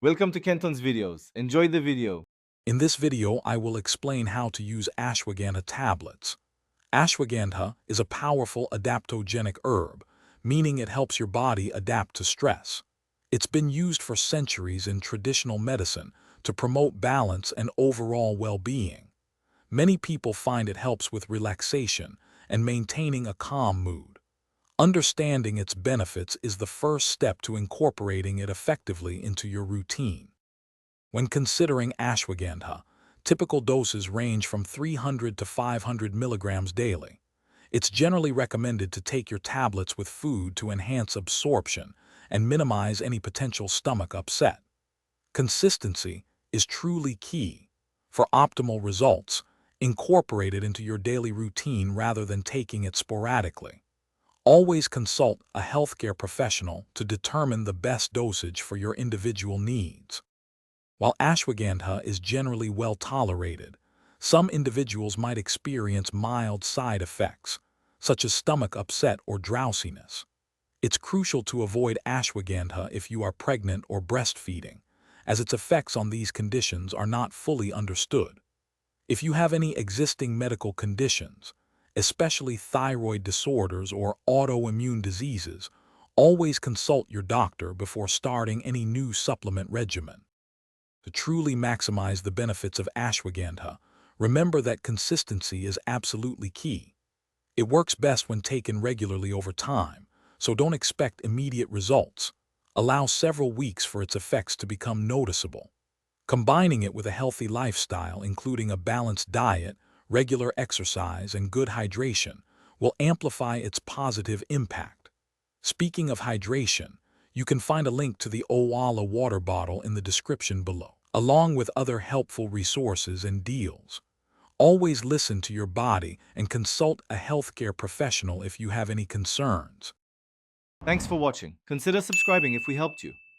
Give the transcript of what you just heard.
Welcome to Kenton's videos. Enjoy the video. In this video, I will explain how to use ashwagandha tablets. Ashwagandha is a powerful adaptogenic herb, meaning it helps your body adapt to stress. It's been used for centuries in traditional medicine to promote balance and overall well-being. Many people find it helps with relaxation and maintaining a calm mood. Understanding its benefits is the first step to incorporating it effectively into your routine. When considering ashwagandha, typical doses range from 300 to 500 milligrams daily. It's generally recommended to take your tablets with food to enhance absorption and minimize any potential stomach upset. Consistency is truly key. For optimal results, incorporate it into your daily routine rather than taking it sporadically. Always consult a healthcare professional to determine the best dosage for your individual needs. While ashwagandha is generally well tolerated, some individuals might experience mild side effects, such as stomach upset or drowsiness. It's crucial to avoid ashwagandha if you are pregnant or breastfeeding, as its effects on these conditions are not fully understood. If you have any existing medical conditions, especially thyroid disorders or autoimmune diseases, always consult your doctor before starting any new supplement regimen. To truly maximize the benefits of ashwagandha, remember that consistency is absolutely key. It works best when taken regularly over time, so don't expect immediate results. Allow several weeks for its effects to become noticeable. Combining it with a healthy lifestyle, including a balanced diet, regular exercise, and good hydration, will amplify its positive impact. Speaking of hydration, you can find a link to the Owala water bottle in the description below, along with other helpful resources and deals. Always listen to your body and consult a healthcare professional if you have any concerns. Thanks for watching. Consider subscribing if we helped you.